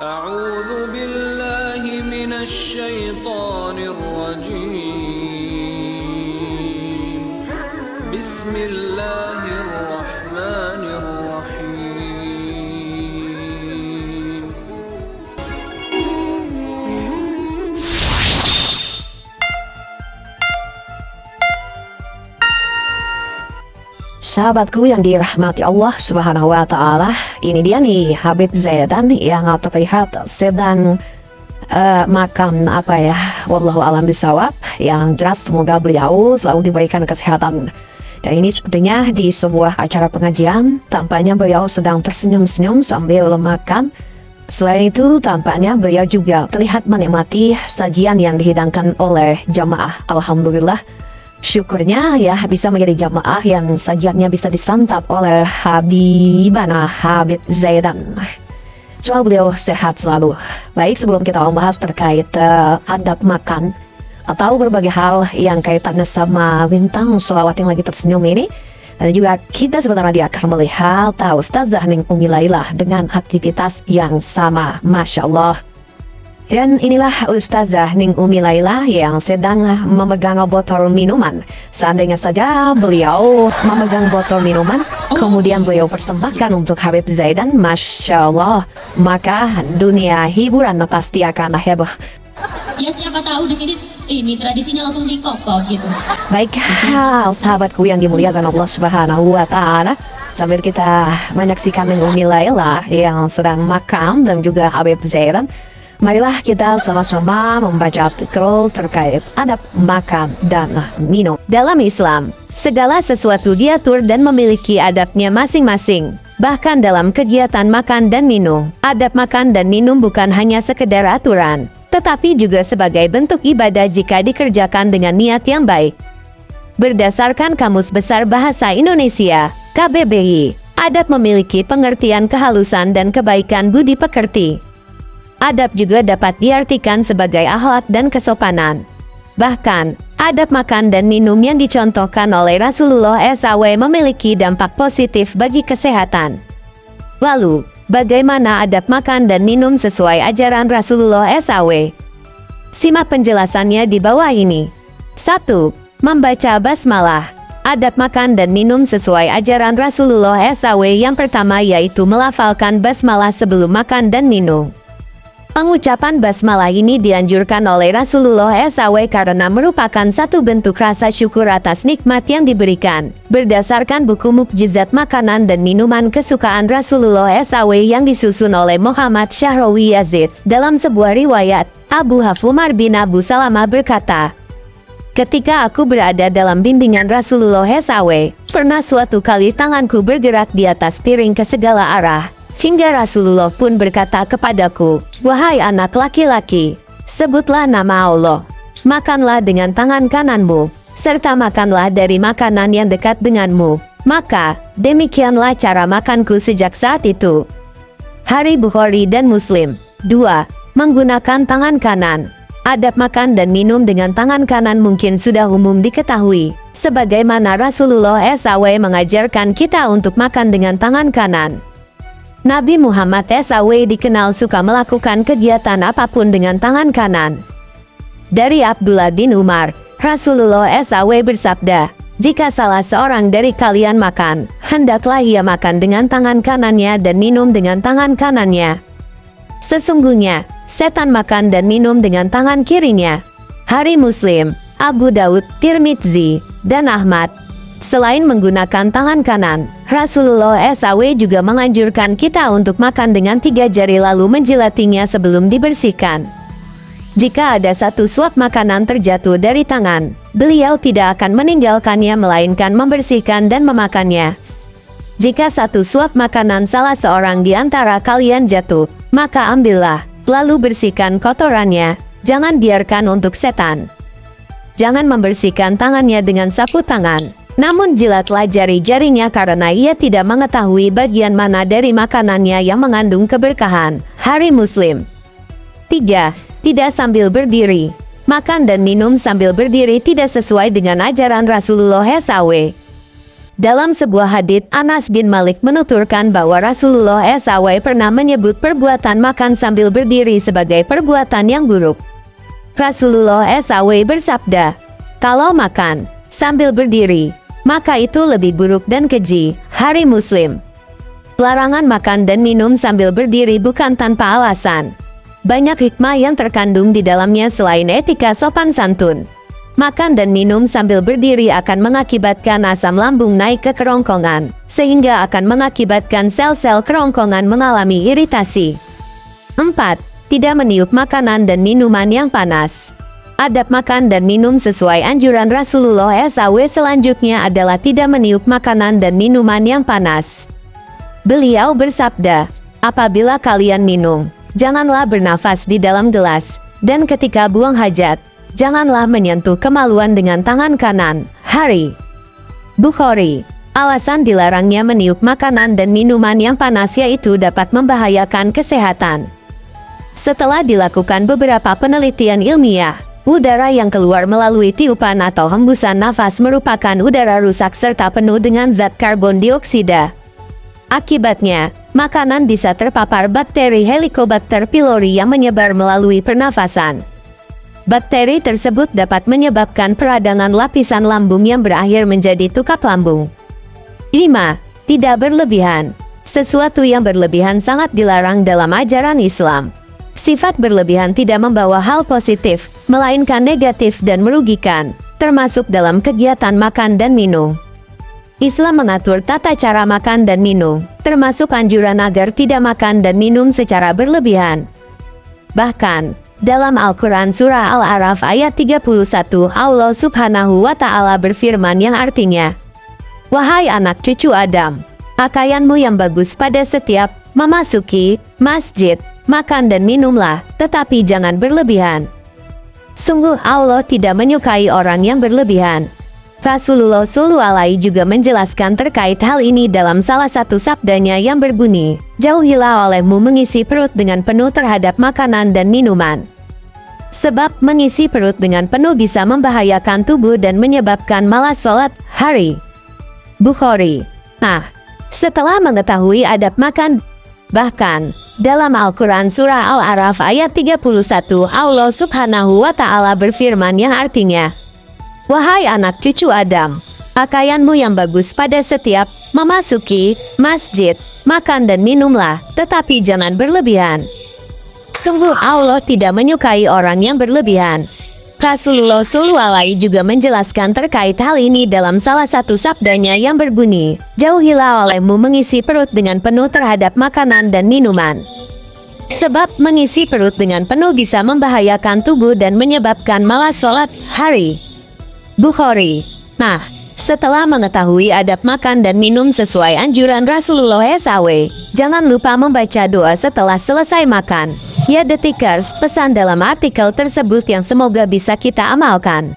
أعوذ بالله من الشيطان الرجيم بسم الله الرحمن الرحيم Sahabatku yang dirahmati Allah Subhanahu wa Ta'ala, ini dia nih Habib Zaidan yang terlihat sedang makan apa ya, wallahu alam bisawab. Yang jelas semoga beliau selalu diberikan kesehatan. Dan ini sepertinya di sebuah acara pengajian, tampaknya beliau sedang tersenyum-senyum sambil makan. Selain itu, tampaknya beliau juga terlihat menikmati sajian yang dihidangkan oleh jamaah. Alhamdulillah, syukurnya ya bisa menjadi jamaah yang sajiannya bisa disantap oleh Habibana Habib Zaidan. Semoga beliau sehat selalu. Baik, sebelum kita membahas terkait adab makan atau berbagai hal yang kaitannya sama bintang sholawat yang lagi tersenyum ini, dan juga kita sebentar lagi akan melihat Ustazah Ning Umi Lailah dengan aktivitas yang sama, Masya Allah. Dan inilah Ustazah Ning Umi Lailah yang sedang memegang botol minuman. Seandainya saja beliau memegang botol minuman, kemudian beliau persembahkan untuk Habib Zaidan, Masya Allah, maka dunia hiburan pasti akan heboh. Ya siapa tahu di sini ini tradisinya langsung dikokok gitu. Baik, sahabatku yang dimuliakan Allah Subhanahu wa Ta'ala, sambil kita menyaksikan Ning Umi Lailah yang sedang makan dan juga Habib Zaidan, marilah kita sama-sama membaca artikel terkait adab makan dan minum. Dalam Islam, segala sesuatu diatur dan memiliki adabnya masing-masing. Bahkan dalam kegiatan makan dan minum, adab makan dan minum bukan hanya sekedar aturan, tetapi juga sebagai bentuk ibadah jika dikerjakan dengan niat yang baik. Berdasarkan Kamus Besar Bahasa Indonesia, KBBI, adab memiliki pengertian kehalusan dan kebaikan budi pekerti. Adab juga dapat diartikan sebagai akhlak dan kesopanan. Bahkan, adab makan dan minum yang dicontohkan oleh Rasulullah SAW memiliki dampak positif bagi kesehatan. Lalu, bagaimana adab makan dan minum sesuai ajaran Rasulullah SAW? Simak penjelasannya di bawah ini. 1. Membaca basmalah. Adab makan dan minum sesuai ajaran Rasulullah SAW yang pertama yaitu melafalkan basmalah sebelum makan dan minum. Pengucapan basmalah ini dianjurkan oleh Rasulullah SAW karena merupakan satu bentuk rasa syukur atas nikmat yang diberikan. Berdasarkan buku Mukjizat Makanan dan Minuman Kesukaan Rasulullah SAW yang disusun oleh Muhammad Syahrawi Yazid, dalam sebuah riwayat, Abu Hafumar bin Abu Salamah berkata, "Ketika aku berada dalam bimbingan Rasulullah SAW, pernah suatu kali tanganku bergerak di atas piring ke segala arah. Hingga Rasulullah pun berkata kepadaku, 'Wahai anak laki-laki, sebutlah nama Allah. Makanlah dengan tangan kananmu, serta makanlah dari makanan yang dekat denganmu.' Maka, demikianlah cara makanku sejak saat itu." Hari Bukhari dan Muslim. 2. Menggunakan tangan kanan. Adab makan dan minum dengan tangan kanan mungkin sudah umum diketahui, sebagaimana Rasulullah SAW mengajarkan kita untuk makan dengan tangan kanan. Nabi Muhammad SAW dikenal suka melakukan kegiatan apapun dengan tangan kanan. Dari Abdullah bin Umar, Rasulullah SAW bersabda, "Jika salah seorang dari kalian makan, hendaklah ia makan dengan tangan kanannya dan minum dengan tangan kanannya. Sesungguhnya, setan makan dan minum dengan tangan kirinya." Hari Muslim, Abu Daud, Tirmidzi, dan Ahmad. Selain menggunakan tangan kanan, Rasulullah SAW juga menganjurkan kita untuk makan dengan 3 jari lalu menjilatinya sebelum dibersihkan. Jika ada satu suap makanan terjatuh dari tangan, beliau tidak akan meninggalkannya melainkan membersihkan dan memakannya. Jika satu suap makanan salah seorang di antara kalian jatuh, maka ambillah, lalu bersihkan kotorannya, jangan biarkan untuk setan. Jangan membersihkan tangannya dengan sapu tangan, namun jilatlah jari-jarinya karena ia tidak mengetahui bagian mana dari makanannya yang mengandung keberkahan. Hari Muslim. 3. Tidak sambil berdiri. Makan dan minum sambil berdiri tidak sesuai dengan ajaran Rasulullah SAW. Dalam sebuah hadits, Anas bin Malik menuturkan bahwa Rasulullah SAW pernah menyebut perbuatan makan sambil berdiri sebagai perbuatan yang buruk. Rasulullah SAW bersabda, "Kalau makan sambil berdiri, maka itu lebih buruk dan keji." Hari Muslim. Larangan makan dan minum sambil berdiri bukan tanpa alasan. Banyak hikmah yang terkandung di dalamnya selain etika sopan santun. Makan dan minum sambil berdiri akan mengakibatkan asam lambung naik ke kerongkongan, sehingga akan mengakibatkan sel-sel kerongkongan mengalami iritasi. 4. Tidak meniup makanan dan minuman yang panas. Adab makan dan minum sesuai anjuran Rasulullah SAW selanjutnya adalah tidak meniup makanan dan minuman yang panas. Beliau bersabda, "Apabila kalian minum, janganlah bernafas di dalam gelas, dan ketika buang hajat, janganlah menyentuh kemaluan dengan tangan kanan." Hari Bukhari. Alasan dilarangnya meniup makanan dan minuman yang panas yaitu dapat membahayakan kesehatan. Setelah dilakukan beberapa penelitian ilmiah, udara yang keluar melalui tiupan atau hembusan nafas merupakan udara rusak serta penuh dengan zat karbon dioksida. Akibatnya, makanan bisa terpapar bakteri Helicobacter pylori yang menyebar melalui pernafasan. Bakteri tersebut dapat menyebabkan peradangan lapisan lambung yang berakhir menjadi tukak lambung. 5. Tidak berlebihan. Sesuatu yang berlebihan sangat dilarang dalam ajaran Islam. Sifat berlebihan tidak membawa hal positif, melainkan negatif dan merugikan, termasuk dalam kegiatan makan dan minum. Islam mengatur tata cara makan dan minum, termasuk anjuran agar tidak makan dan minum secara berlebihan. Bahkan, dalam Al-Quran Surah Al-A'raf ayat 31, Allah Subhanahu wa Ta'ala berfirman yang artinya, "Wahai anak cucu Adam, pakaianmu yang bagus pada setiap memasuki masjid, makan dan minumlah, tetapi jangan berlebihan. Sungguh Allah tidak menyukai orang yang berlebihan." Rasulullah SAW juga menjelaskan terkait hal ini dalam salah satu sabdanya yang berbunyi, "Jauhilah olehmu mengisi perut dengan penuh terhadap makanan dan minuman. Sebab mengisi perut dengan penuh bisa membahayakan tubuh dan menyebabkan malas sholat." Hari Bukhari. Nah, setelah mengetahui adab makan, bahkan dalam Al-Quran Surah Al-A'raf ayat 31, Allah Subhanahu wa Ta'ala berfirman yang artinya, "Wahai anak cucu Adam, pakaianmu yang bagus pada setiap memasuki masjid, makan dan minumlah, tetapi jangan berlebihan. Sungguh Allah tidak menyukai orang yang berlebihan." Rasulullah SAW juga menjelaskan terkait hal ini dalam salah satu sabdanya yang berbunyi, "Jauhilah olehmu mengisi perut dengan penuh terhadap makanan dan minuman. Sebab mengisi perut dengan penuh bisa membahayakan tubuh dan menyebabkan malas sholat." Hari Bukhari. Nah, setelah mengetahui adab makan dan minum sesuai anjuran Rasulullah SAW, jangan lupa membaca doa setelah selesai makan. Ya Detikers, pesan dalam artikel tersebut yang semoga bisa kita amalkan.